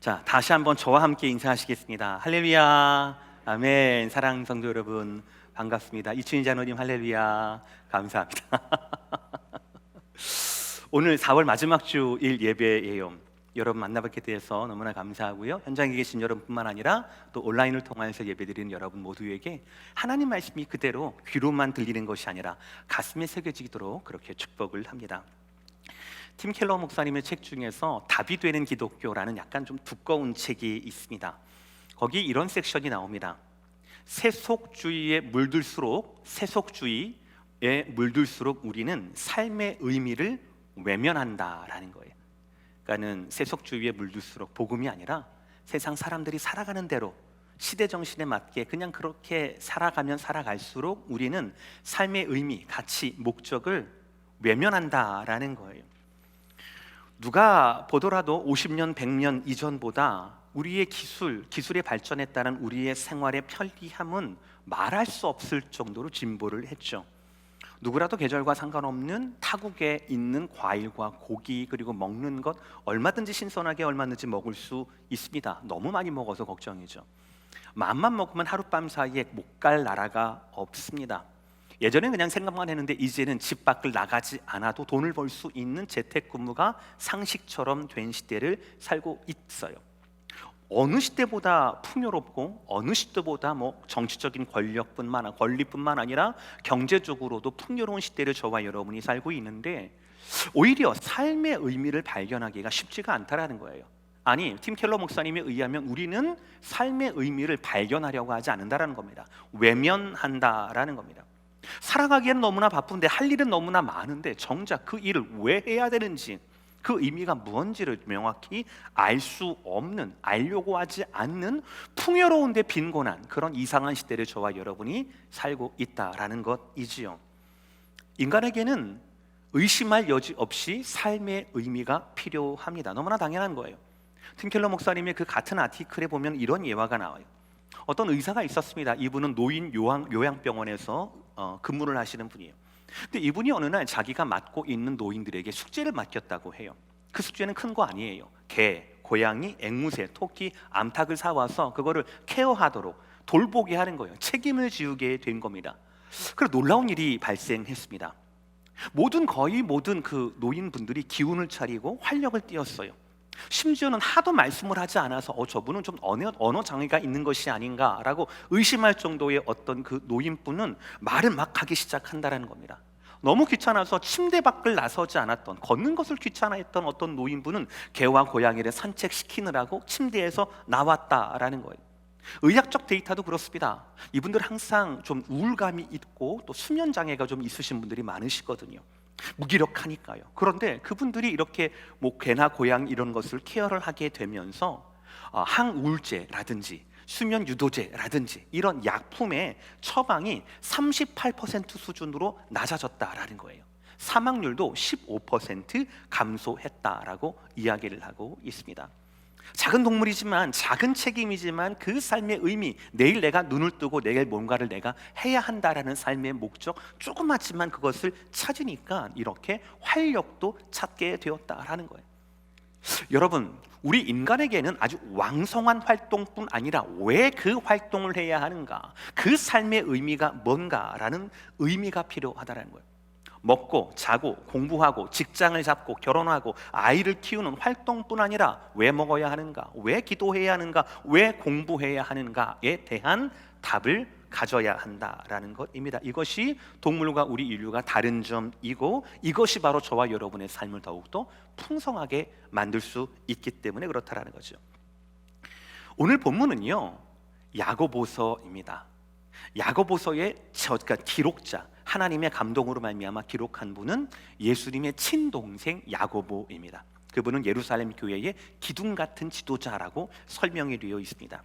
자, 다시 한번 저와 함께 인사하시겠습니다. 할렐루야, 아멘. 사랑하는 성도 여러분, 반갑습니다. 이춘희 장로님, 할렐루야, 감사합니다. 오늘 4월 마지막 주일 예배예요. 여러분 만나뵙게 돼서 너무나 감사하고요. 현장에 계신 여러분뿐만 아니라 또 온라인을 통해서 예배드리는 여러분 모두에게 하나님 말씀이 그대로 귀로만 들리는 것이 아니라 가슴에 새겨지도록 그렇게 축복을 합니다. 팀 켈러 목사님의 책 중에서 답이 되는 기독교라는 약간 좀 두꺼운 책이 있습니다. 거기 이런 섹션이 나옵니다. 세속주의에 물들수록 우리는 삶의 의미를 외면한다라는 거예요. 그러니까는 세속주의에 물들수록 복음이 아니라 세상 사람들이 살아가는 대로 시대 정신에 맞게 그냥 그렇게 살아가면 살아갈수록 우리는 삶의 의미, 가치, 목적을 외면한다라는 거예요. 누가 보더라도 50년, 100년 이전보다 우리의 기술의 발전에 따른 우리의 생활의 편리함은 말할 수 없을 정도로 진보를 했죠. 누구라도 계절과 상관없는 타국에 있는 과일과 고기 그리고 먹는 것 얼마든지 신선하게 얼마든지 먹을 수 있습니다. 너무 많이 먹어서 걱정이죠. 마음만 먹으면 하룻밤 사이에 못 갈 나라가 없습니다. 예전엔 그냥 생각만 했는데 이제는 집 밖을 나가지 않아도 돈을 벌 수 있는 재택근무가 상식처럼 된 시대를 살고 있어요. 어느 시대보다 풍요롭고 어느 시대보다 정치적인 권리뿐만 아니라 경제적으로도 풍요로운 시대를 저와 여러분이 살고 있는데 오히려 삶의 의미를 발견하기가 쉽지가 않다라는 거예요. 아니, 팀 켈러 목사님에 의하면 우리는 삶의 의미를 발견하려고 하지 않는다라는 겁니다. 외면한다라는 겁니다. 살아가기엔 너무나 바쁜데 할 일은 너무나 많은데 정작 그 일을 왜 해야 되는지 그 의미가 무언지를 명확히 알 수 없는, 알려고 하지 않는 풍요로운데 빈곤한 그런 이상한 시대를 저와 여러분이 살고 있다라는 것이지요. 인간에게는 의심할 여지 없이 삶의 의미가 필요합니다. 너무나 당연한 거예요. 팀 켈러 목사님의 그 같은 아티클에 보면 이런 예화가 나와요. 어떤 의사가 있었습니다. 이분은 노인 요양병원에서 근무를 하시는 분이에요. 근데 이분이 어느 날 자기가 맡고 있는 노인들에게 숙제를 맡겼다고 해요. 그 숙제는 큰 거 아니에요. 개, 고양이, 앵무새, 토끼, 암탉을 사와서 그거를 케어하도록 돌보게 하는 거예요. 책임을 지우게 된 겁니다. 그리고 놀라운 일이 발생했습니다. 거의 모든 그 노인분들이 기운을 차리고 활력을 띠었어요. 심지어는 하도 말씀을 하지 않아서 저분은 좀 언어 장애가 있는 것이 아닌가라고 의심할 정도의 어떤 그 노인분은 말을 막 하기 시작한다는 겁니다. 너무 귀찮아서 침대 밖을 나서지 않았던, 걷는 것을 귀찮아했던 어떤 노인분은 개와 고양이를 산책시키느라고 침대에서 나왔다라는 거예요. 의학적 데이터도 그렇습니다. 이분들 항상 좀 우울감이 있고 또 수면 장애가 좀 있으신 분들이 많으시거든요. 무기력하니까요. 그런데 그분들이 이렇게 개나 고양이 이런 것을 케어를 하게 되면서 항우울제라든지 수면 유도제라든지 이런 약품의 처방이 38% 수준으로 낮아졌다라는 거예요. 사망률도 15% 감소했다라고 이야기를 하고 있습니다. 작은 동물이지만 작은 책임이지만 그 삶의 의미, 내일 내가 눈을 뜨고 내일 뭔가를 내가 해야 한다라는 삶의 목적, 조그맣지만 그것을 찾으니까 이렇게 활력도 찾게 되었다라는 거예요. 여러분, 우리 인간에게는 아주 왕성한 활동뿐 아니라 왜 그 활동을 해야 하는가, 그 삶의 의미가 뭔가라는 의미가 필요하다는 거예요. 먹고 자고 공부하고 직장을 잡고 결혼하고 아이를 키우는 활동뿐 아니라 왜 먹어야 하는가, 왜 기도해야 하는가, 왜 공부해야 하는가에 대한 답을 가져야 한다라는 것입니다. 이것이 동물과 우리 인류가 다른 점이고 이것이 바로 저와 여러분의 삶을 더욱더 풍성하게 만들 수 있기 때문에 그렇다라는 거죠. 오늘 본문은요, 야고보서입니다. 야고보서의 기록자, 하나님의 감동으로 말미암아 기록한 분은 예수님의 친동생 야고보입니다. 그분은 예루살렘 교회의 기둥 같은 지도자라고 설명이 되어 있습니다.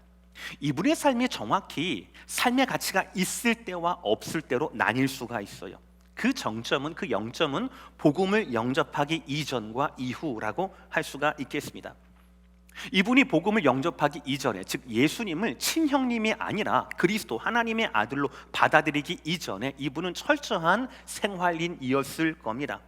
이분의 삶이 정확히 삶의 가치가 있을 때와 없을 때로 나뉠 수가 있어요. 그 정점은, 그 영점은 복음을 영접하기 이전과 이후라고 할 수가 있겠습니다. 이분이 복음을 영접하기 이전에, 즉 예수님을 친형님이 아니라 그리스도 하나님의 아들로 받아들이기 이전에 이분은 철저한 생활인이었을 겁니다.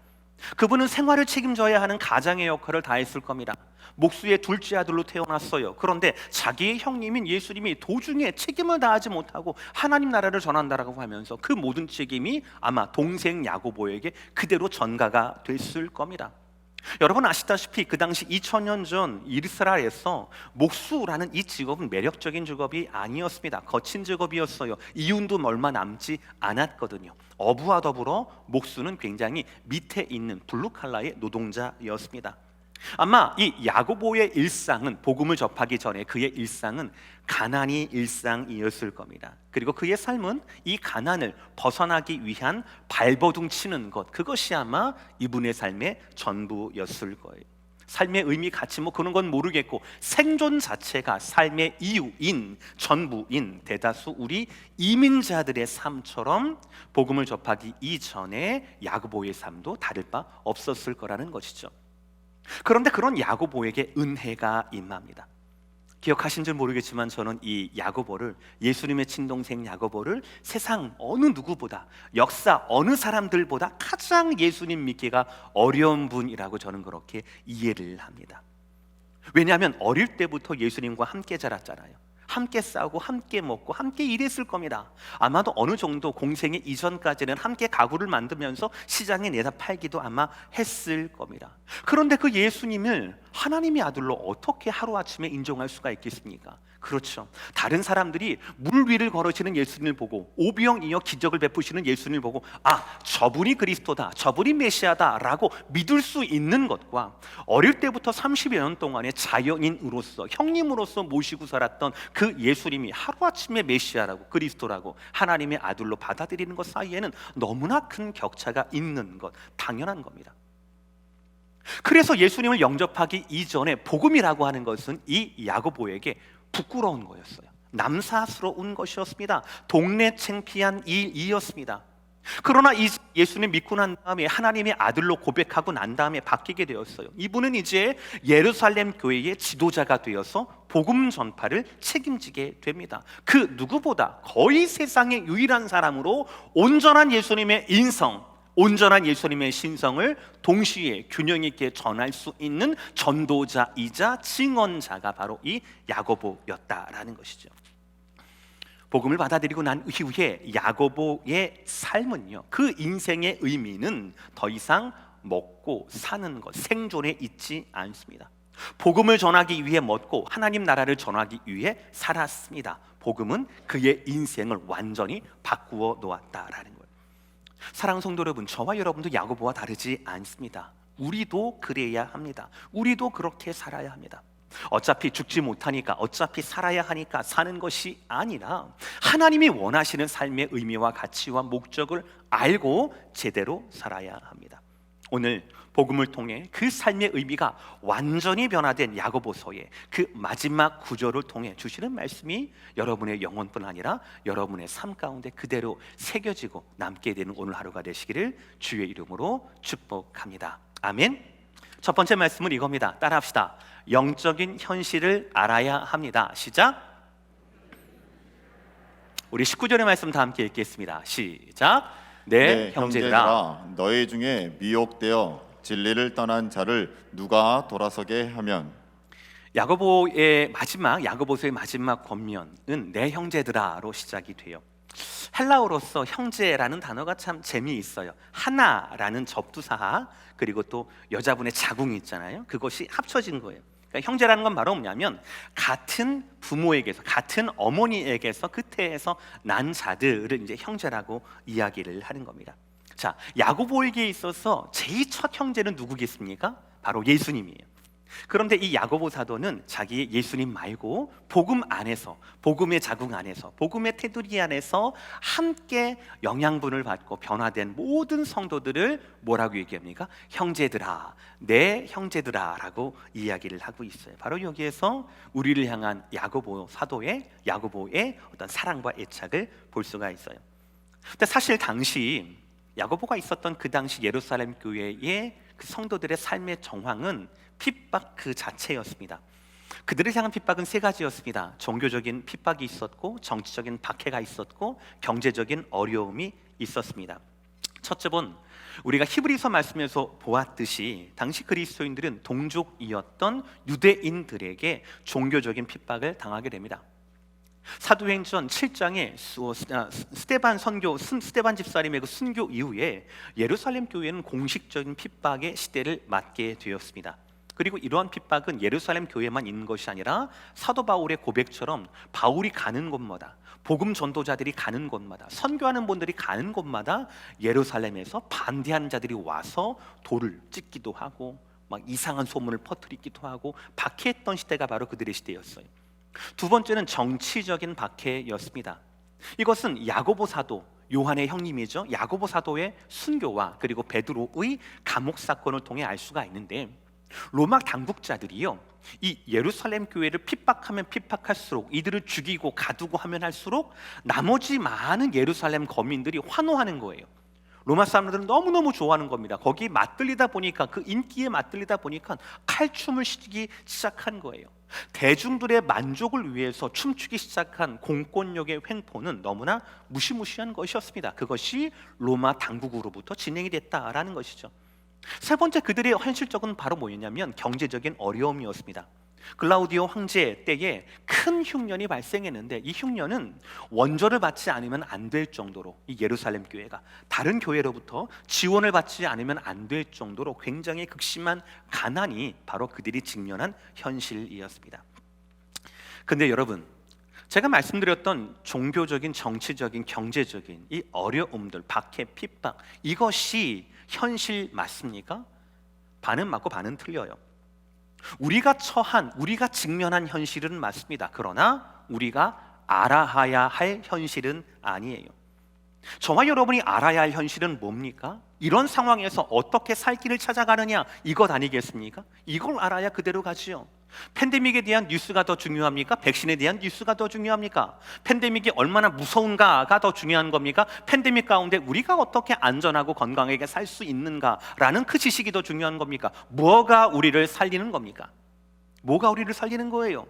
그분은 생활을 책임져야 하는 가장의 역할을 다했을 겁니다. 목수의 둘째 아들로 태어났어요. 그런데 자기의 형님인 예수님이 도중에 책임을 다하지 못하고 하나님 나라를 전한다라고 하면서 그 모든 책임이 아마 동생 야고보에게 그대로 전가가 됐을 겁니다. 여러분 아시다시피 그 당시 2000년 전 이스라엘에서 목수라는 이 직업은 매력적인 직업이 아니었습니다. 거친 직업이었어요. 이윤도 얼마 남지 않았거든요. 어부와 더불어 목수는 굉장히 밑에 있는 블루칼라의 노동자였습니다. 아마 이 야고보의 일상은, 복음을 접하기 전에 그의 일상은 가난이 일상이었을 겁니다. 그리고 그의 삶은 이 가난을 벗어나기 위한 발버둥 치는 것, 그것이 아마 이분의 삶의 전부였을 거예요. 삶의 의미, 가치 그런 건 모르겠고 생존 자체가 삶의 이유인, 전부인 대다수 우리 이민자들의 삶처럼 복음을 접하기 이전에 야고보의 삶도 다를 바 없었을 거라는 것이죠. 그런데 그런 야고보에게 은혜가 임합니다. 기억하신 줄 모르겠지만 저는 이 야고보를, 예수님의 친동생 야고보를 세상 어느 누구보다, 역사 어느 사람들보다 가장 예수님 믿기가 어려운 분이라고 저는 그렇게 이해를 합니다. 왜냐하면 어릴 때부터 예수님과 함께 자랐잖아요. 함께 싸우고 함께 먹고 함께 일했을 겁니다. 아마도 어느 정도 공생의 이전까지는 함께 가구를 만들면서 시장에 내다 팔기도 아마 했을 겁니다. 그런데 그 예수님을 하나님의 아들로 어떻게 하루아침에 인정할 수가 있겠습니까? 그렇죠. 다른 사람들이 물 위를 걸으시는 예수님을 보고 오병이어 기적을 베푸시는 예수님을 보고 저분이 그리스도다, 저분이 메시아다 라고 믿을 수 있는 것과 어릴 때부터 30여 년 동안의 자연인으로서, 형님으로서 모시고 살았던 그 예수님이 하루아침에 메시아라고, 그리스도라고, 하나님의 아들로 받아들이는 것 사이에는 너무나 큰 격차가 있는 것, 당연한 겁니다. 그래서 예수님을 영접하기 이전에 복음이라고 하는 것은 이 야고보에게 부끄러운 거였어요. 남사스러운 것이었습니다. 동네 창피한 일이었습니다. 그러나 이 예수님 믿고 난 다음에 하나님의 아들로 고백하고 난 다음에 바뀌게 되었어요. 이분은 이제 예루살렘 교회의 지도자가 되어서 복음 전파를 책임지게 됩니다. 그 누구보다 거의 세상의 유일한 사람으로 온전한 예수님의 인성, 온전한 예수님의 신성을 동시에 균형 있게 전할 수 있는 전도자이자 증언자가 바로 이 야고보였다라는 것이죠. 복음을 받아들이고 난 이후에 야고보의 삶은요, 그 인생의 의미는 더 이상 먹고 사는 것, 생존에 있지 않습니다. 복음을 전하기 위해 먹고 하나님 나라를 전하기 위해 살았습니다. 복음은 그의 인생을 완전히 바꾸어 놓았다라는 거예요. 사랑하는 성도 여러분, 저와 여러분도 야고보와 다르지 않습니다. 우리도 그래야 합니다. 우리도 그렇게 살아야 합니다. 어차피 죽지 못하니까, 어차피 살아야 하니까 사는 것이 아니라 하나님이 원하시는 삶의 의미와 가치와 목적을 알고 제대로 살아야 합니다. 오늘 복음을 통해 그 삶의 의미가 완전히 변화된 야고보서의 그 마지막 구절을 통해 주시는 말씀이 여러분의 영혼뿐 아니라 여러분의 삶 가운데 그대로 새겨지고 남게 되는 오늘 하루가 되시기를 주의 이름으로 축복합니다. 아멘. 첫 번째 말씀은 이겁니다. 따라합시다. 영적인 현실을 알아야 합니다. 시작. 우리 19절의 말씀 다 함께 읽겠습니다. 시작. 네, 형제들아, 너희 중에 미혹되어 진리를 떠난 자를 누가 돌아서게 하면. 야고보의 마지막, 야고보서의 마지막 권면은 내 형제들아로 시작이 돼요. 헬라어로서 형제라는 단어가 참 재미있어요. 하나라는 접두사, 그리고 또 여자분의 자궁이 있잖아요. 그것이 합쳐진 거예요. 그러니까 형제라는 건 바로 뭐냐면 같은 부모에게서, 같은 어머니에게서, 그태에서 난 자들을 이제 형제라고 이야기를 하는 겁니다. 자, 야고보에게 있어서 제일 첫 형제는 누구겠습니까? 바로 예수님이에요. 그런데 이 야고보 사도는 자기의 예수님 말고 복음 안에서, 복음의 자궁 안에서, 복음의 테두리 안에서 함께 영양분을 받고 변화된 모든 성도들을 뭐라고 얘기합니까? 형제들아, 내 형제들아 라고 이야기를 하고 있어요. 바로 여기에서 우리를 향한 야고보 사도의, 야고보의 어떤 사랑과 애착을 볼 수가 있어요. 근데 사실 당시 야고보가 있었던 그 당시 예루살렘 교회의 그 성도들의 삶의 정황은 핍박 그 자체였습니다. 그들을 향한 핍박은 세 가지였습니다. 종교적인 핍박이 있었고, 정치적인 박해가 있었고, 경제적인 어려움이 있었습니다. 첫째는 우리가 히브리서 말씀에서 보았듯이 당시 그리스도인들은 동족이었던 유대인들에게 종교적인 핍박을 당하게 됩니다. 사도행전 7장에 스데반 집사님의 그 순교 이후에 예루살렘 교회는 공식적인 핍박의 시대를 맞게 되었습니다. 그리고 이러한 핍박은 예루살렘 교회만 있는 것이 아니라 사도 바울의 고백처럼 바울이 가는 곳마다, 복음 전도자들이 가는 곳마다, 선교하는 분들이 가는 곳마다 예루살렘에서 반대하는 자들이 와서 돌을 찢기도 하고 막 이상한 소문을 퍼뜨리기도 하고 박해했던 시대가 바로 그들의 시대였어요. 두 번째는 정치적인 박해였습니다. 이것은 야고보 사도, 요한의 형님이죠. 야고보 사도의 순교와 그리고 베드로의 감옥 사건을 통해 알 수가 있는데, 로마 당국자들이요, 이 예루살렘 교회를 핍박하면 핍박할수록, 이들을 죽이고 가두고 하면 할수록 나머지 많은 예루살렘 거민들이 환호하는 거예요. 로마 사람들은 너무너무 좋아하는 겁니다. 거기에 맞들리다 보니까, 그 인기에 맞들리다 보니까 칼춤을 추기 시작한 거예요. 대중들의 만족을 위해서 춤추기 시작한 공권력의 횡포는 너무나 무시무시한 것이었습니다. 그것이 로마 당국으로부터 진행이 됐다라는 것이죠. 세 번째, 그들의 현실적은 바로 뭐였냐면 경제적인 어려움이었습니다. 글라우디오 황제 때에 큰 흉년이 발생했는데, 이 흉년은 원조를 받지 않으면 안 될 정도로, 이 예루살렘 교회가 다른 교회로부터 지원을 받지 않으면 안 될 정도로 굉장히 극심한 가난이 바로 그들이 직면한 현실이었습니다. 근데 여러분, 제가 말씀드렸던 종교적인, 정치적인, 경제적인 이 어려움들, 박해, 핍박, 이것이 현실 맞습니까? 반은 맞고 반은 틀려요. 우리가 직면한 현실은 맞습니다. 그러나 우리가 알아야 할 현실은 아니에요. 저와 여러분이 알아야 할 현실은 뭡니까? 이런 상황에서 어떻게 살 길을 찾아가느냐, 이것 아니겠습니까? 이걸 알아야 그대로 가지요. 팬데믹에 대한 뉴스가 더 중요합니까? 백신에 대한 뉴스가 더 중요합니까? 팬데믹이 얼마나 무서운가가 더 중요한 겁니까? 팬데믹 가운데 우리가 어떻게 안전하고 건강하게 살 수 있는가라는 그 지식이 더 중요한 겁니까? 뭐가 우리를 살리는 겁니까? 뭐가 우리를 살리는 거예요?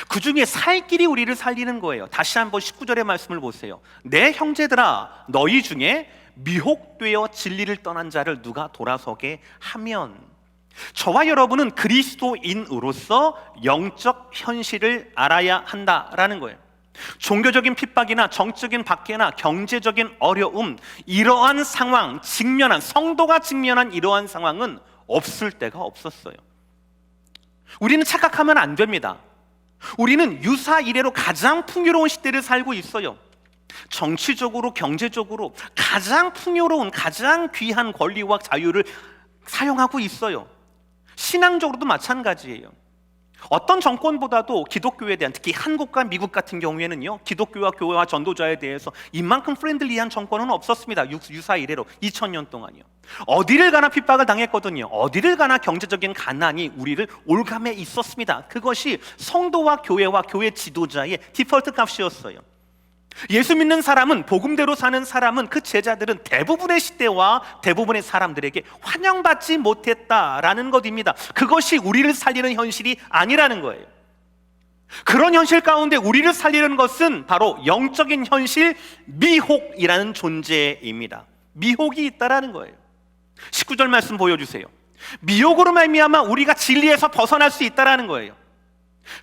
그 중에 살 길이 우리를 살리는 거예요. 다시 한번 19절의 말씀을 보세요. 내 형제들아, 너희 중에 미혹되어 진리를 떠난 자를 누가 돌아서게 하면. 저와 여러분은 그리스도인으로서 영적 현실을 알아야 한다라는 거예요. 종교적인 핍박이나 정적인 박해나 경제적인 어려움, 이러한 상황, 성도가 직면한 이러한 상황은 없을 때가 없었어요. 우리는 착각하면 안 됩니다. 우리는 유사 이래로 가장 풍요로운 시대를 살고 있어요. 정치적으로, 경제적으로 가장 풍요로운, 가장 귀한 권리와 자유를 사용하고 있어요. 신앙적으로도 마찬가지예요. 어떤 정권보다도 기독교에 대한, 특히 한국과 미국 같은 경우에는요, 기독교와 교회와 전도자에 대해서 이만큼 프렌들리한 정권은 없었습니다. 유사 이래로 2000년 동안이요. 어디를 가나 핍박을 당했거든요. 어디를 가나 경제적인 가난이 우리를 올감해 있었습니다. 그것이 성도와 교회와 교회 지도자의 디폴트 값이었어요. 예수 믿는 사람은, 복음대로 사는 사람은, 그 제자들은 대부분의 시대와 대부분의 사람들에게 환영받지 못했다라는 것입니다. 그것이 우리를 살리는 현실이 아니라는 거예요. 그런 현실 가운데 우리를 살리는 것은 바로 영적인 현실, 미혹이라는 존재입니다. 미혹이 있다라는 거예요. 19절 말씀 보여주세요. 미혹으로 말미암아 우리가 진리에서 벗어날 수 있다라는 거예요.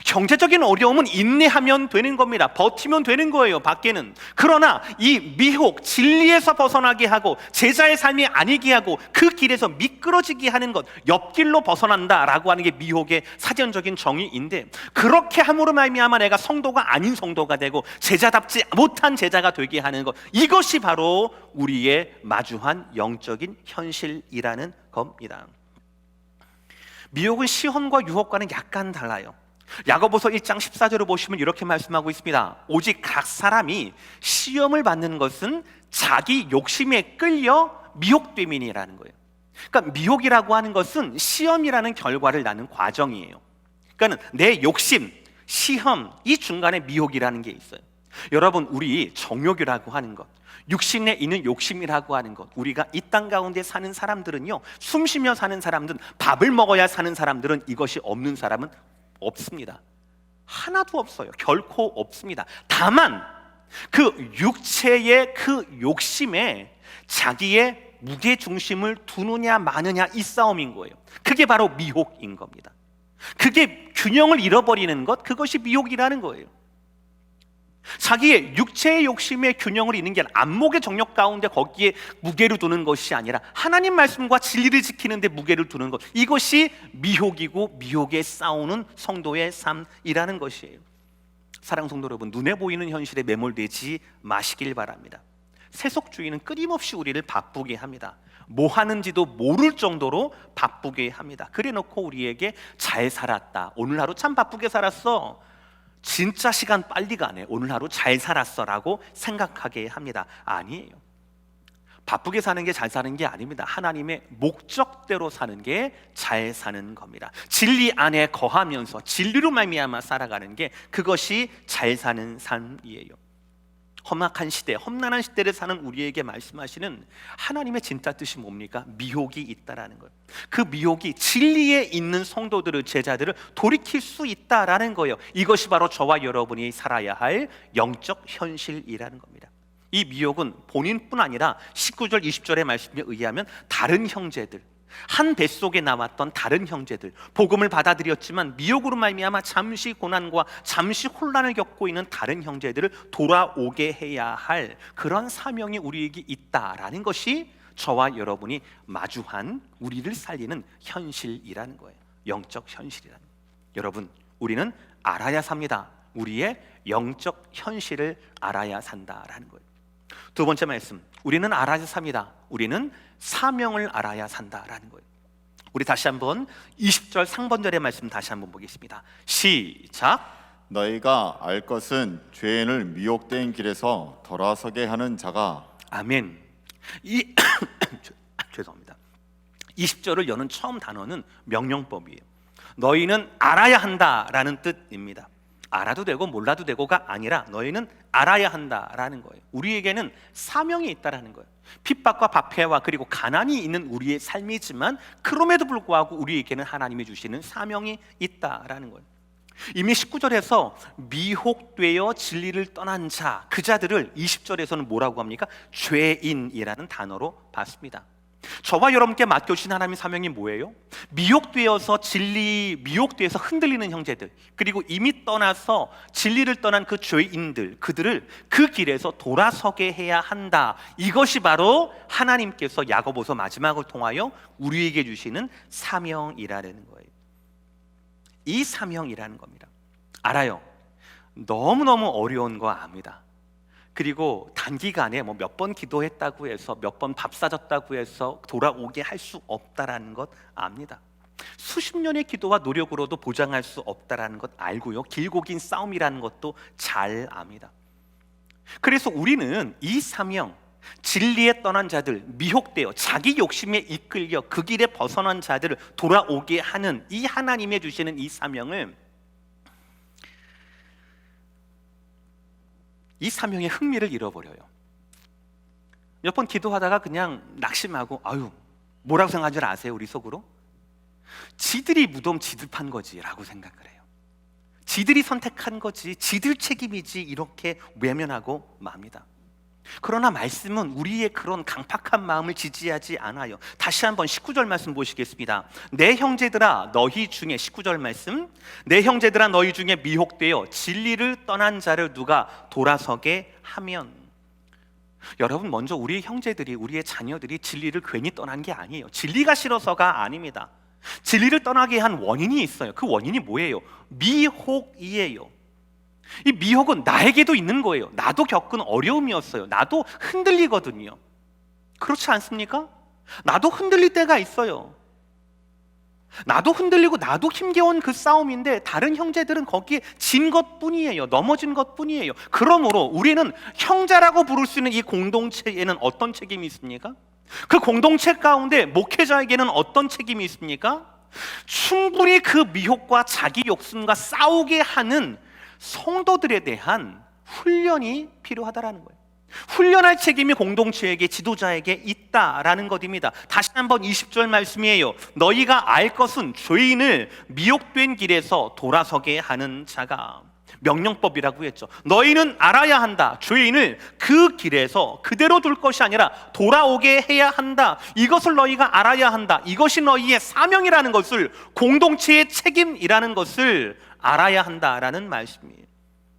경제적인 어려움은 인내하면 되는 겁니다. 버티면 되는 거예요, 밖에는. 그러나 이 미혹, 진리에서 벗어나게 하고 제자의 삶이 아니게 하고 그 길에서 미끄러지게 하는 것, 옆길로 벗어난다라고 하는 게 미혹의 사전적인 정의인데, 그렇게 함으로 말미암아 내가 성도가 아닌 성도가 되고 제자답지 못한 제자가 되게 하는 것, 이것이 바로 우리의 마주한 영적인 현실이라는 겁니다. 미혹은 시험과 유혹과는 약간 달라요. 야고보서 1장 14절을 보시면 이렇게 말씀하고 있습니다. 오직 각 사람이 시험을 받는 것은 자기 욕심에 끌려 미혹됨이니라는 거예요. 그러니까 미혹이라고 하는 것은 시험이라는 결과를 낳는 과정이에요. 그러니까 내 욕심, 시험, 이 중간에 미혹이라는 게 있어요. 여러분, 우리 정욕이라고 하는 것, 육신에 있는 욕심이라고 하는 것, 우리가 이 땅 가운데 사는 사람들은요, 숨쉬며 사는 사람들은, 밥을 먹어야 사는 사람들은 이것이 없는 사람은 없습니다. 하나도 없어요. 결코 없습니다. 다만 그 육체의 그 욕심에 자기의 무게 중심을 두느냐 마느냐 이 싸움인 거예요. 그게 바로 미혹인 겁니다. 그게 균형을 잃어버리는 것, 그것이 미혹이라는 거예요. 자기의 육체의 욕심의 균형을 잃는 게 아니라 안목의 정욕 가운데 거기에 무게를 두는 것이 아니라 하나님 말씀과 진리를 지키는 데 무게를 두는 것, 이것이 미혹이고 미혹에 싸우는 성도의 삶이라는 것이에요. 사랑하는 성도 여러분, 눈에 보이는 현실에 매몰되지 마시길 바랍니다. 세속주의는 끊임없이 우리를 바쁘게 합니다. 뭐 하는지도 모를 정도로 바쁘게 합니다. 그래놓고 우리에게 잘 살았다, 오늘 하루 참 바쁘게 살았어, 진짜 시간 빨리 가네, 오늘 하루 잘 살았어 라고 생각하게 합니다. 아니에요. 바쁘게 사는 게 잘 사는 게 아닙니다. 하나님의 목적대로 사는 게 잘 사는 겁니다. 진리 안에 거하면서 진리로 말미암아 살아가는 게 그것이 잘 사는 삶이에요. 험악한 시대, 험난한 시대를 사는 우리에게 말씀하시는 하나님의 진짜 뜻이 뭡니까? 미혹이 있다라는 거예요. 그 미혹이 진리에 있는 성도들의 제자들을 돌이킬 수 있다라는 거예요. 이것이 바로 저와 여러분이 살아야 할 영적 현실이라는 겁니다. 이 미혹은 본인뿐 아니라 19절 20절의 말씀에 의하면 다른 형제들, 한 뱃속에 나왔던 다른 형제들, 복음을 받아들였지만 미혹으로 말미암아 잠시 고난과 잠시 혼란을 겪고 있는 다른 형제들을 돌아오게 해야 할 그런 사명이 우리에게 있다라는 것이 저와 여러분이 마주한 우리를 살리는 현실이라는 거예요. 영적 현실이라는 거예요. 여러분, 우리는 알아야 삽니다. 우리의 영적 현실을 알아야 산다라는 거예요. 두 번째 말씀, 우리는 알아야 삽니다. 우리는 사명을 알아야 산다라는 거예요. 우리 다시 한번 20절 상반절의 말씀 다시 한번 보겠습니다. 시작. 너희가 알 것은 죄인을 미혹된 길에서 돌아서게 하는 자가. 아멘. 죄송합니다. 20절을 여는 처음 단어는 명령법이에요. 너희는 알아야 한다라는 뜻입니다. 알아도 되고 몰라도 되고가 아니라 너희는 알아야 한다라는 거예요. 우리에게는 사명이 있다라는 거예요. 핍박과 박해와 그리고 가난이 있는 우리의 삶이지만 그럼에도 불구하고 우리에게는 하나님이 주시는 사명이 있다라는 거예요. 이미 19절에서 미혹되어 진리를 떠난 자, 그 자들을 20절에서는 뭐라고 합니까? 죄인이라는 단어로 봤습니다. 저와 여러분께 맡겨주신 하나님의 사명이 뭐예요? 미혹되어서 미혹되어서 흔들리는 형제들, 그리고 이미 떠나서 진리를 떠난 그 죄인들, 그들을 그 길에서 돌아서게 해야 한다. 이것이 바로 하나님께서 야고보서 마지막을 통하여 우리에게 주시는 사명이라는 거예요. 이 사명이라는 겁니다. 알아요. 너무너무 어려운 거 압니다. 그리고 단기간에 뭐 몇 번 기도했다고 해서 몇 번 밥 사줬다고 해서 돌아오게 할 수 없다라는 것 압니다. 수십 년의 기도와 노력으로도 보장할 수 없다라는 것 알고요. 길고 긴 싸움이라는 것도 잘 압니다. 그래서 우리는 이 사명, 진리에 떠난 자들, 미혹되어 자기 욕심에 이끌려 그 길에 벗어난 자들을 돌아오게 하는 이 하나님의 주시는 이 사명을, 이 사명의 흥미를 잃어버려요. 몇 번 기도하다가 그냥 낙심하고, 아유, 뭐라고 생각하는 줄 아세요? 우리 속으로? 지들이 무덤 지들 판 거지 라고 생각을 해요. 지들이 선택한 거지, 지들 책임이지, 이렇게 외면하고 맙니다. 그러나 말씀은 우리의 그런 강팍한 마음을 지지하지 않아요. 다시 한번 19절 말씀 보시겠습니다. 내 형제들아 너희 중에, 19절 말씀, 내 형제들아 너희 중에 미혹되어 진리를 떠난 자를 누가 돌아서게 하면. 여러분, 먼저 우리의 형제들이, 우리의 자녀들이 진리를 괜히 떠난 게 아니에요. 진리가 싫어서가 아닙니다. 진리를 떠나게 한 원인이 있어요. 그 원인이 뭐예요? 미혹이에요. 이 미혹은 나에게도 있는 거예요. 나도 겪은 어려움이었어요. 나도 흔들리거든요. 그렇지 않습니까? 나도 흔들릴 때가 있어요. 나도 흔들리고 나도 힘겨운 그 싸움인데 다른 형제들은 거기에 진 것뿐이에요. 넘어진 것뿐이에요. 그러므로 우리는 형제라고 부를 수 있는 이 공동체에는 어떤 책임이 있습니까? 그 공동체 가운데 목회자에게는 어떤 책임이 있습니까? 충분히 그 미혹과 자기 욕심과 싸우게 하는 성도들에 대한 훈련이 필요하다라는 거예요. 훈련할 책임이 공동체에게, 지도자에게 있다라는 것입니다. 다시 한번 20절 말씀이에요. 너희가 알 것은 죄인을 미혹된 길에서 돌아서게 하는 자가. 명령법이라고 했죠. 너희는 알아야 한다. 죄인을 그 길에서 그대로 둘 것이 아니라 돌아오게 해야 한다. 이것을 너희가 알아야 한다. 이것이 너희의 사명이라는 것을, 공동체의 책임이라는 것을 알아야 한다라는 말씀이에요.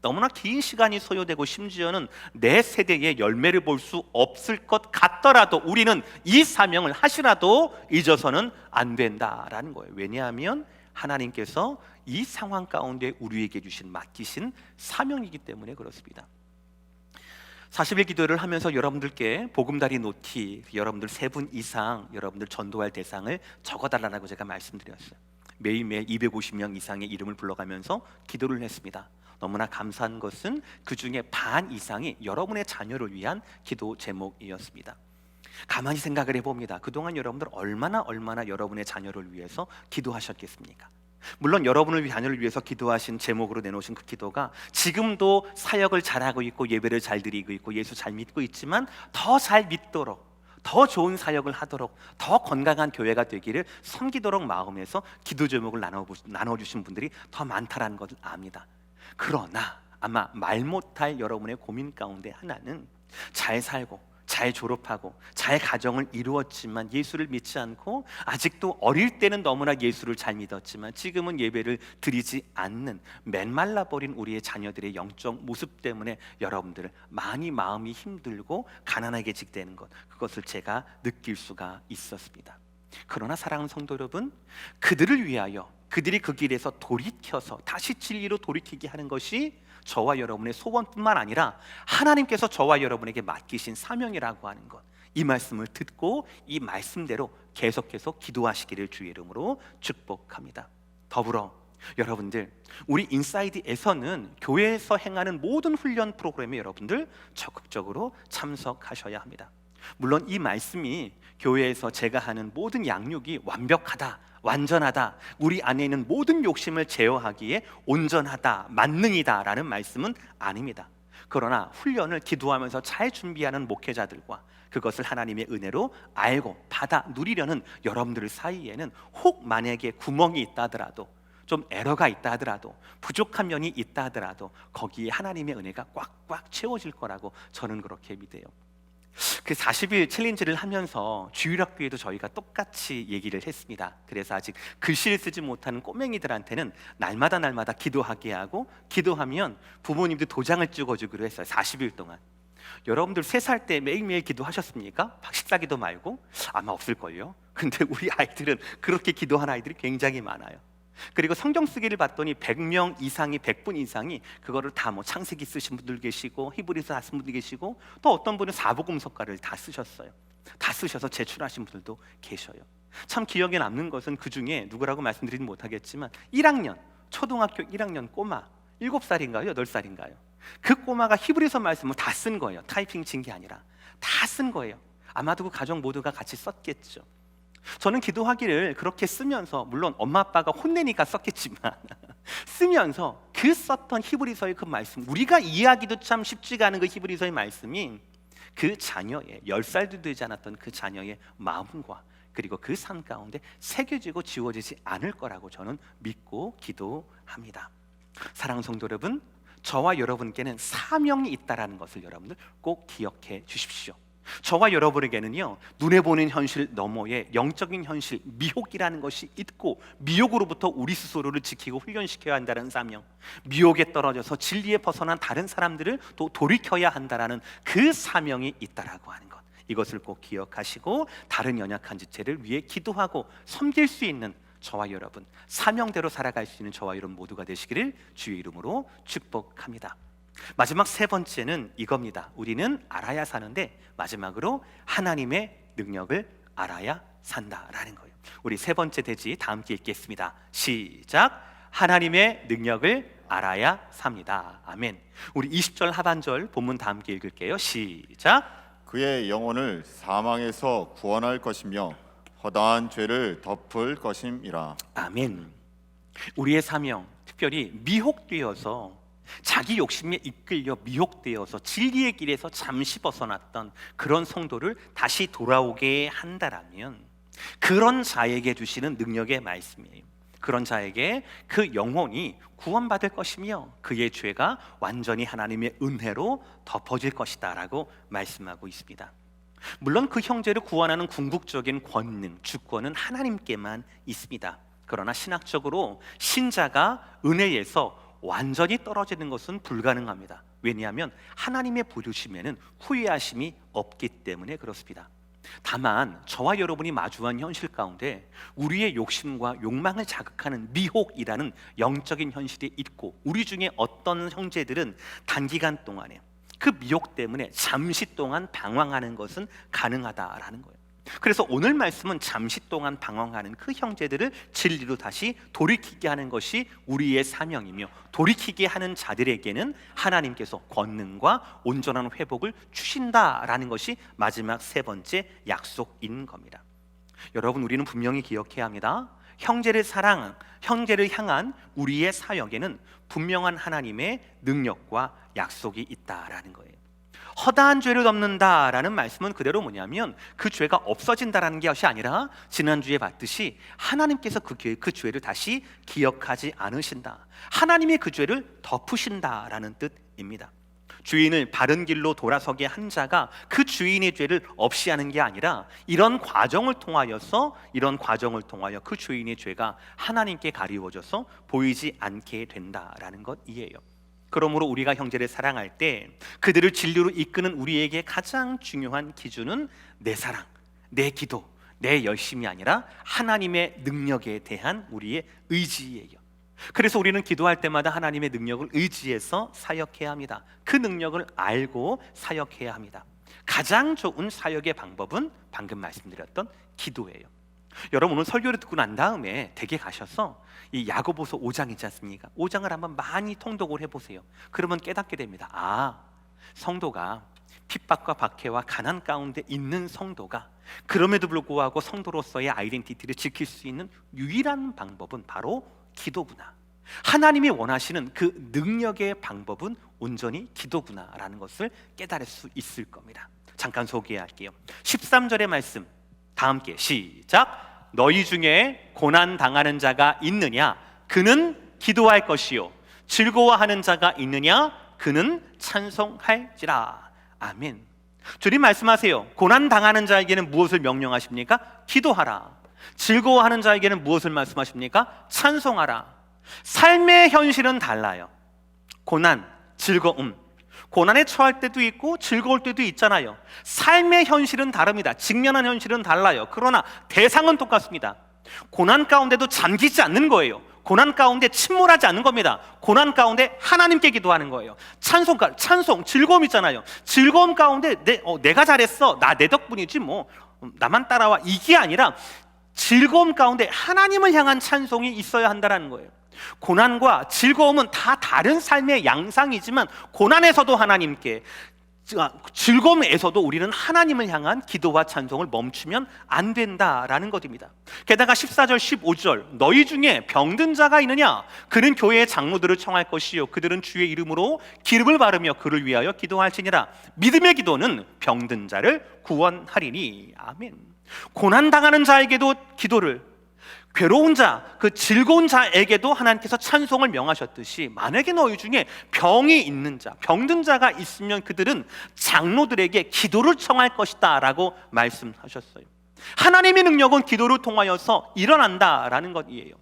너무나 긴 시간이 소요되고 심지어는 내 세대의 열매를 볼 수 없을 것 같더라도 우리는 이 사명을 하시라도 잊어서는 안 된다라는 거예요. 왜냐하면 하나님께서 이 상황 가운데 우리에게 맡기신 사명이기 때문에 그렇습니다. 40일 기도를 하면서 여러분들께 보금다리 노티, 여러분들 3분 이상 여러분들 전도할 대상을 적어달라고 제가 말씀드렸어요. 매일매일 250명 이상의 이름을 불러가면서 기도를 했습니다. 너무나 감사한 것은 그 중에 반 이상이 여러분의 자녀를 위한 기도 제목이었습니다. 가만히 생각을 해봅니다. 그동안 여러분들 얼마나 여러분의 자녀를 위해서 기도하셨겠습니까? 물론 여러분을 자녀를 위해서 기도하신 제목으로 내놓으신 그 기도가 지금도 사역을 잘하고 있고 예배를 잘 드리고 있고 예수 잘 믿고 있지만 더 잘 믿도록, 더 좋은 사역을 하도록, 더 건강한 교회가 되기를 섬기도록 마음에서 기도 제목을 나눠주신 분들이 더 많다라는 것을 압니다. 그러나 아마 말 못할 여러분의 고민 가운데 하나는 잘 살고 잘 졸업하고 잘 가정을 이루었지만 예수를 믿지 않고 아직도 어릴 때는 너무나 예수를 잘 믿었지만 지금은 예배를 드리지 않는 맨말라버린 우리의 자녀들의 영적 모습 때문에 여러분들을 많이 마음이 힘들고 가난하게 직되는 것, 그것을 제가 느낄 수가 있었습니다. 그러나 사랑하는 성도 여러분, 그들을 위하여 그들이 그 길에서 돌이켜서 다시 진리로 돌이키게 하는 것이 저와 여러분의 소원뿐만 아니라 하나님께서 저와 여러분에게 맡기신 사명이라고 하는 것, 이 말씀을 듣고 이 말씀대로 계속해서 기도하시기를 주의 이름으로 축복합니다. 더불어 여러분들, 우리 인사이드에서는 교회에서 행하는 모든 훈련 프로그램에 여러분들 적극적으로 참석하셔야 합니다. 물론 이 말씀이 교회에서 제가 하는 모든 양육이 완벽하다, 완전하다, 우리 안에 있는 모든 욕심을 제어하기에 온전하다, 만능이다 라는 말씀은 아닙니다. 그러나 훈련을 기도하면서 잘 준비하는 목회자들과 그것을 하나님의 은혜로 알고 받아 누리려는 여러분들 사이에는 혹 만약에 구멍이 있다 하더라도, 좀 에러가 있다 하더라도, 부족한 면이 있다 하더라도 거기에 하나님의 은혜가 꽉꽉 채워질 거라고 저는 그렇게 믿어요. 그 40일 챌린지를 하면서 주일학교에도 저희가 똑같이 얘기를 했습니다. 그래서 아직 글씨를 쓰지 못하는 꼬맹이들한테는 날마다 기도하게 하고, 기도하면 부모님들 도장을 찍어주기로 했어요. 40일 동안. 여러분들 3살 때 매일매일 기도하셨습니까? 식사기도 말고? 아마 없을걸요. 근데 우리 아이들은 그렇게 기도한 아이들이 굉장히 많아요. 그리고 성경 쓰기를 봤더니 100명 이상이, 100분 이상이 그거를 다 뭐 창세기 쓰신 분들 계시고 히브리서 쓰신 분들 계시고, 또 어떤 분은 사복음서가를 다 쓰셨어요. 다 쓰셔서 제출하신 분들도 계셔요. 참 기억에 남는 것은 그 중에 누구라고 말씀드리진 못하겠지만 1학년, 초등학교 1학년 꼬마 7살인가요? 8살인가요? 그 꼬마가 히브리서 말씀을 다 쓴 거예요. 타이핑 친 게 아니라 다 쓴 거예요. 아마도 그 가족 모두가 같이 썼겠죠. 저는 기도하기를 그렇게 쓰면서, 물론 엄마 아빠가 혼내니까 썼겠지만 쓰면서 그 썼던 히브리서의 그 말씀, 우리가 이해하기도 참 쉽지가 않은 그 히브리서의 말씀이 그 자녀의 10살도 되지 않았던 그 자녀의 마음과 그리고 그 삶 가운데 새겨지고 지워지지 않을 거라고 저는 믿고 기도합니다. 사랑하는 성도 여러분, 저와 여러분께는 사명이 있다라는 것을 여러분들 꼭 기억해 주십시오. 저와 여러분에게는요, 눈에 보는 현실 너머에 영적인 현실, 미혹이라는 것이 있고, 미혹으로부터 우리 스스로를 지키고 훈련시켜야 한다는 사명, 미혹에 떨어져서 진리에 벗어난 다른 사람들을 또 돌이켜야 한다는 그 사명이 있다라고 하는 것, 이것을 꼭 기억하시고 다른 연약한 지체를 위해 기도하고 섬길 수 있는 저와 여러분, 사명대로 살아갈 수 있는 저와 여러분 모두가 되시기를 주의 이름으로 축복합니다. 마지막 3번째는 이겁니다. 우리는 알아야 사는데 마지막으로 하나님의 능력을 알아야 산다라는 거예요. 우리 3번째 대지 다 함께 읽겠습니다. 시작. 하나님의 능력을 알아야 삽니다. 아멘. 우리 20절 하반절 본문 다 함께 읽을게요. 시작. 그의 영혼을 사망에서 구원할 것이며 허다한 죄를 덮을 것임이라. 아멘. 우리의 사명, 특별히 미혹되어서 자기 욕심에 이끌려 미혹되어서 진리의 길에서 잠시 벗어났던 그런 성도를 다시 돌아오게 한다라면, 그런 자에게 주시는 능력의 말씀이에요. 그런 자에게 그 영혼이 구원받을 것이며 그의 죄가 완전히 하나님의 은혜로 덮어질 것이다 라고 말씀하고 있습니다. 물론 그 형제를 구원하는 궁극적인 권능, 주권은 하나님께만 있습니다. 그러나 신학적으로 신자가 은혜에서 완전히 떨어지는 것은 불가능합니다. 왜냐하면 하나님의 부르심에는 후회하심이 없기 때문에 그렇습니다. 다만 저와 여러분이 마주한 현실 가운데 우리의 욕심과 욕망을 자극하는 미혹이라는 영적인 현실이 있고, 우리 중에 어떤 형제들은 단기간 동안에 그 미혹 때문에 잠시 동안 방황하는 것은 가능하다라는 거예요. 그래서 오늘 말씀은 잠시 동안 방황하는 그 형제들을 진리로 다시 돌이키게 하는 것이 우리의 사명이며, 돌이키게 하는 자들에게는 하나님께서 권능과 온전한 회복을 주신다라는 것이 마지막 세 번째 약속인 겁니다. 여러분, 우리는 분명히 기억해야 합니다. 형제를 향한 우리의 사역에는 분명한 하나님의 능력과 약속이 있다라는 거예요. 허다한 죄를 덮는다라는 말씀은 그대로 뭐냐면 그 죄가 없어진다라는 것이 아니라 지난주에 봤듯이 하나님께서 그 죄를 다시 기억하지 않으신다, 하나님이 그 죄를 덮으신다라는 뜻입니다. 주인을 바른 길로 돌아서게 한 자가 그 주인의 죄를 없이 하는 게 아니라 이런 과정을 통하여 그 주인의 죄가 하나님께 가리워져서 보이지 않게 된다라는 것이에요. 그러므로 우리가 형제를 사랑할 때 그들을 진리로 이끄는 우리에게 가장 중요한 기준은 내 사랑, 내 기도, 내 열심이 아니라 하나님의 능력에 대한 우리의 의지예요. 그래서 우리는 기도할 때마다 하나님의 능력을 의지해서 사역해야 합니다. 그 능력을 알고 사역해야 합니다. 가장 좋은 사역의 방법은 방금 말씀드렸던 기도예요. 여러분, 오늘 설교를 듣고 난 다음에 댁에 가셔서 이 야고보서 5장 있지 않습니까? 5장을 한번 많이 통독을 해보세요. 그러면 깨닫게 됩니다. 성도가 핍박과 박해와 가난 가운데 있는 성도가 그럼에도 불구하고 성도로서의 아이덴티티를 지킬 수 있는 유일한 방법은 바로 기도구나, 하나님이 원하시는 그 능력의 방법은 온전히 기도구나라는 것을 깨달을 수 있을 겁니다. 잠깐 소개할게요. 13절의 말씀 다 함께 시작. 너희 중에 고난 당하는 자가 있느냐? 그는 기도할 것이요. 즐거워하는 자가 있느냐? 그는 찬송할지라. 아멘. 주님 말씀하세요. 고난 당하는 자에게는 무엇을 명령하십니까? 기도하라. 즐거워하는 자에게는 무엇을 말씀하십니까? 찬송하라. 삶의 현실은 달라요. 고난, 즐거움, 고난에 처할 때도 있고 즐거울 때도 있잖아요. 삶의 현실은 다릅니다. 직면한 현실은 달라요. 그러나 대상은 똑같습니다. 고난 가운데도 잠기지 않는 거예요. 고난 가운데 침몰하지 않는 겁니다. 고난 가운데 하나님께 기도하는 거예요. 찬송, 즐거움 있잖아요. 즐거움 가운데 내가 잘했어, 내 덕분이지 뭐 나만 따라와, 이게 아니라 즐거움 가운데 하나님을 향한 찬송이 있어야 한다는 거예요. 고난과 즐거움은 다 다른 삶의 양상이지만 고난에서도 하나님께, 즐거움에서도 우리는 하나님을 향한 기도와 찬송을 멈추면 안 된다라는 것입니다. 게다가 14절 15절 너희 중에 병든 자가 있느냐? 그는 교회의 장로들을 청할 것이요 그들은 주의 이름으로 기름을 바르며 그를 위하여 기도할지니라. 믿음의 기도는 병든 자를 구원하리니. 아멘. 고난당하는 자에게도 기도를, 괴로운 자, 그 즐거운 자에게도 하나님께서 찬송을 명하셨듯이 만약에 너희 중에 병이 있는 자, 병든 자가 있으면 그들은 장로들에게 기도를 청할 것이다 라고 말씀하셨어요. 하나님의 능력은 기도를 통하여서 일어난다라는 것이에요.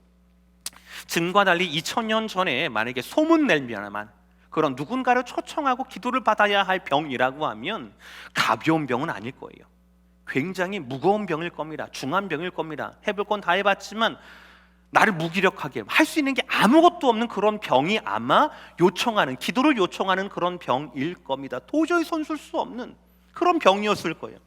지금과 달리 2000년 전에 만약에 소문낼 만한 그런 누군가를 초청하고 기도를 받아야 할 병이라고 하면 가벼운 병은 아닐 거예요. 굉장히 무거운 병일 겁니다. 중한 병일 겁니다. 해볼 건 다 해봤지만 나를 무기력하게 할 수 있는 게 아무것도 없는 그런 병이 아마 기도를 요청하는 그런 병일 겁니다. 도저히 손쓸 수 없는 그런 병이었을 거예요.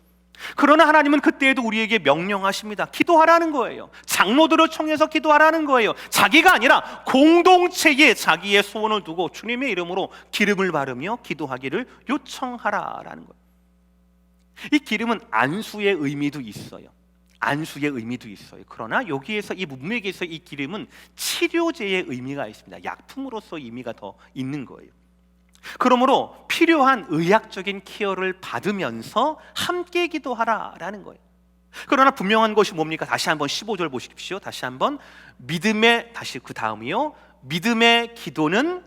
그러나 하나님은 그때에도 우리에게 명령하십니다. 기도하라는 거예요. 장로들을 청해서 기도하라는 거예요. 자기가 아니라 공동체에 자기의 소원을 두고 주님의 이름으로 기름을 바르며 기도하기를 요청하라라는 거예요. 이 기름은 안수의 의미도 있어요. 그러나 여기에서 이 문맥에서 이 기름은 치료제의 의미가 있습니다. 약품으로서 의미가 더 있는 거예요. 그러므로 필요한 의학적인 케어를 받으면서 함께 기도하라라는 거예요. 그러나 분명한 것이 뭡니까? 다시 한번 15절 보십시오. 다시 한번 믿음의, 다시 그 다음이요, 믿음의 기도는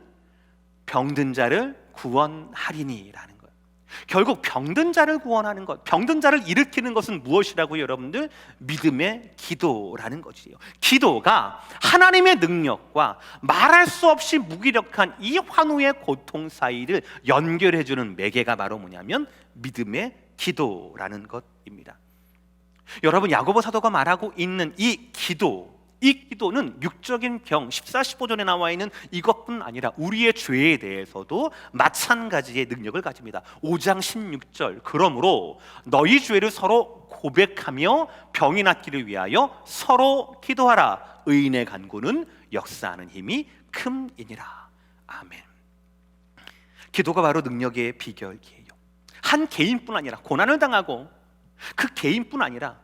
병든 자를 구원하리니라는 거예요. 결국 병든 자를 구원하는 것, 병든 자를 일으키는 것은 무엇이라고요, 여러분들? 믿음의 기도라는 것이에요. 기도가 하나님의 능력과 말할 수 없이 무기력한 이 환우의 고통 사이를 연결해주는 매개가 바로 뭐냐면 믿음의 기도라는 것입니다. 여러분, 야고보 사도가 말하고 있는 이 기도는 육적인 병, 14, 15절에 나와 있는 이것뿐 아니라 우리의 죄에 대해서도 마찬가지의 능력을 가집니다. 5장 16절, 그러므로 너희 죄를 서로 고백하며 병이 낫기를 위하여 서로 기도하라. 의인의 간구는 역사하는 힘이 큼이니라. 아멘. 기도가 바로 능력의 비결이에요. 한 개인뿐 아니라 고난을 당하고 그 개인뿐 아니라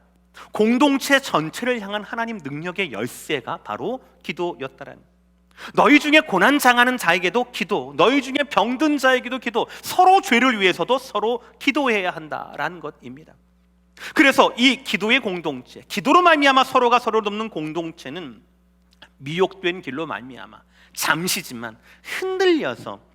공동체 전체를 향한 하나님 능력의 열쇠가 바로 기도였다라는, 너희 중에 고난 당하는 자에게도 기도, 너희 중에 병든 자에게도 기도, 서로 죄를 위해서도 서로 기도해야 한다라는 것입니다. 그래서 이 기도의 공동체, 기도로 말미암아 서로가 서로를 돕는 공동체는 미혹된 길로 말미암아 잠시지만 흔들려서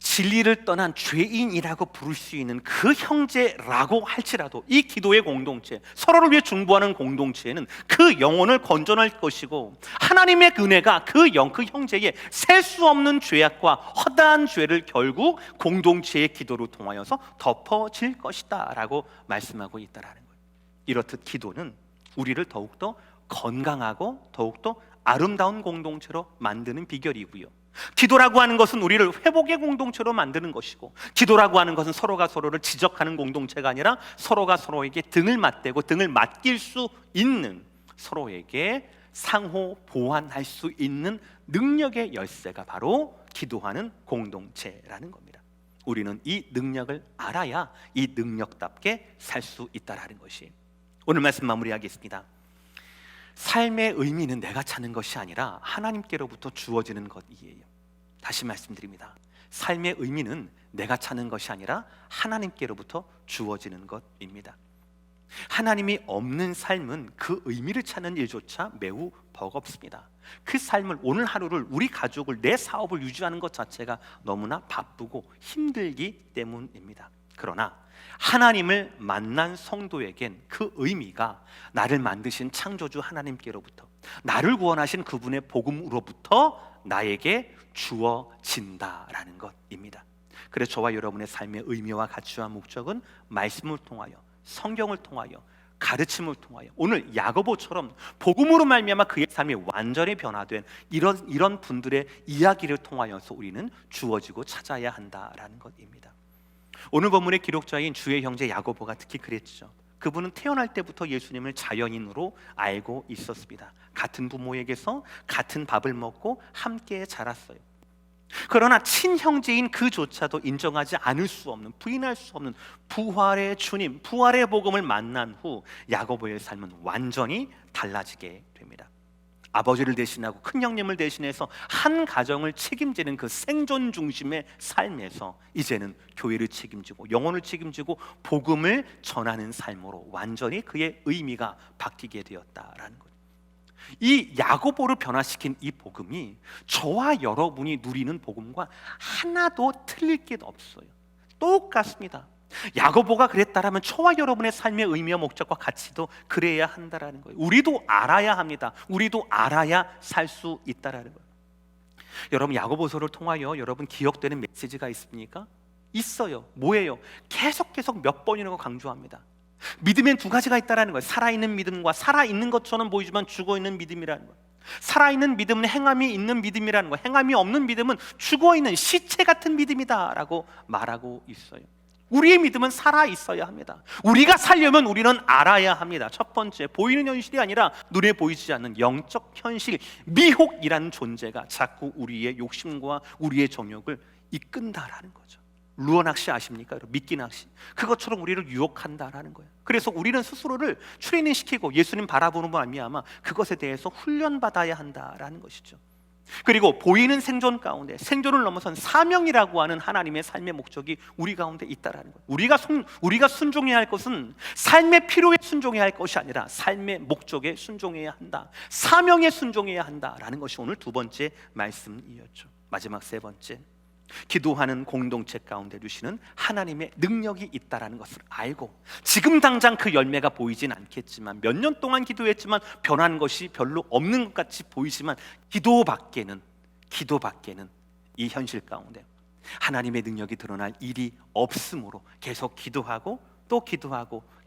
진리를 떠난 죄인이라고 부를 수 있는 그 형제라고 할지라도 이 기도의 공동체, 서로를 위해 중보하는 공동체에는 그 영혼을 건져낼 것이고 하나님의 은혜가 그 형제의 셀 수 없는 죄악과 허다한 죄를 결국 공동체의 기도로 통하여서 덮어질 것이다 라고 말씀하고 있다는 거예요. 이렇듯 기도는 우리를 더욱더 건강하고 더욱더 아름다운 공동체로 만드는 비결이고요, 기도라고 하는 것은 우리를 회복의 공동체로 만드는 것이고, 기도라고 하는 것은 서로가 서로를 지적하는 공동체가 아니라 서로가 서로에게 등을 맞대고 등을 맡길 수 있는, 서로에게 상호 보완할 수 있는 능력의 열쇠가 바로 기도하는 공동체라는 겁니다. 우리는 이 능력을 알아야 이 능력답게 살 수 있다는 것이, 오늘 말씀 마무리하겠습니다. 삶의 의미는 내가 찾는 것이 아니라 하나님께로부터 주어지는 것이에요. 다시 말씀드립니다. 삶의 의미는 내가 찾는 것이 아니라 하나님께로부터 주어지는 것입니다. 하나님이 없는 삶은 그 의미를 찾는 일조차 매우 버겁습니다. 그 삶을, 오늘 하루를, 우리 가족을, 내 사업을 유지하는 것 자체가 너무나 바쁘고 힘들기 때문입니다. 그러나 하나님을 만난 성도에겐 그 의미가 나를 만드신 창조주 하나님께로부터, 나를 구원하신 그분의 복음으로부터 나에게 주어진다라는 것입니다. 그래서 저와 여러분의 삶의 의미와 가치와 목적은 말씀을 통하여, 성경을 통하여, 가르침을 통하여, 오늘 야고보처럼 복음으로 말미암아 그의 삶이 완전히 변화된 이런 분들의 이야기를 통하여서 우리는 주어지고 찾아야 한다라는 것입니다. 오늘 본문의 기록자인 주의 형제 야고보가 특히 그랬죠. 그분은 태어날 때부터 예수님을 자연인으로 알고 있었습니다. 같은 부모에게서 같은 밥을 먹고 함께 자랐어요. 그러나 친형제인 그조차도 인정하지 않을 수 없는, 부인할 수 없는 부활의 주님, 부활의 복음을 만난 후 야고보의 삶은 완전히 달라지게 됩니다. 아버지를 대신하고 큰 형님을 대신해서 한 가정을 책임지는 그 생존 중심의 삶에서 이제는 교회를 책임지고 영혼을 책임지고 복음을 전하는 삶으로 완전히 그의 의미가 바뀌게 되었다라는 거예요. 이 야고보를 변화시킨 이 복음이 저와 여러분이 누리는 복음과 하나도 틀릴 게 없어요. 똑같습니다. 야고보가 그랬다라면 저와 여러분의 삶의 의미와 목적과 가치도 그래야 한다라는 거예요. 우리도 알아야 합니다. 우리도 알아야 살 수 있다라는 거예요. 여러분, 야고보서를 통하여 여러분 기억되는 메시지가 있습니까? 있어요. 뭐예요? 계속 몇 번이라고 강조합니다. 믿음엔 두 가지가 있다라는 거예요. 살아있는 믿음과 살아있는 것처럼 보이지만 죽어있는 믿음이라는 거예요. 살아있는 믿음은 행함이 있는 믿음이라는 거예요. 행함이 없는 믿음은 죽어있는 시체 같은 믿음이다라고 말하고 있어요. 우리의 믿음은 살아있어야 합니다. 우리가 살려면 우리는 알아야 합니다. 첫 번째, 보이는 현실이 아니라 눈에 보이지 않는 영적 현실, 미혹이라는 존재가 자꾸 우리의 욕심과 우리의 정욕을 이끈다라는 거죠. 루어 낚시 아십니까? 미끼 낚시. 그것처럼 우리를 유혹한다라는 거예요. 그래서 우리는 스스로를 트레이닝 시키고 예수님 바라보는 말미암아 그것에 대해서 훈련받아야 한다라는 것이죠. 그리고 보이는 생존 가운데 생존을 넘어선 사명이라고 하는 하나님의 삶의 목적이 우리 가운데 있다라는 거예요. 우리가 순종해야 할 것은 삶의 필요에 순종해야 할 것이 아니라 삶의 목적에 순종해야 한다, 사명에 순종해야 한다라는 것이 오늘 두 번째 말씀이었죠. 마지막 세 번째, 기도하는 공동체 가운데 주시는 하나님의 능력이 있다라는 것을 알고, 지금 당장 그 열매가 보이진 않겠지만, 몇 년 동안 기도했지만 변한 것이 별로 없는 것 같이 보이지만, 기도 밖에는 이 현실 가운데 하나님의 능력이 드러날 일이 없으므로 계속 기도하고 또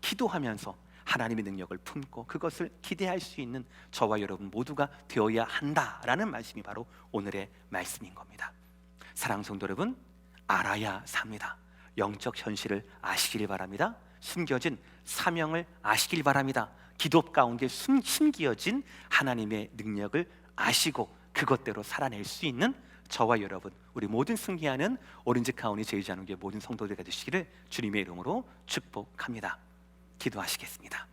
기도하면서 하나님의 능력을 품고 그것을 기대할 수 있는 저와 여러분 모두가 되어야 한다라는 말씀이 바로 오늘의 말씀인 겁니다. 사랑하는 성도 여러분, 알아야 삽니다. 영적 현실을 아시길 바랍니다. 숨겨진 사명을 아시길 바랍니다. 기도 가운데 숨겨진 하나님의 능력을 아시고 그것대로 살아낼 수 있는 저와 여러분, 우리 모든 승리하는 오렌지 카운티 제일장로교회 모든 성도들이 되시기를 주님의 이름으로 축복합니다. 기도하시겠습니다.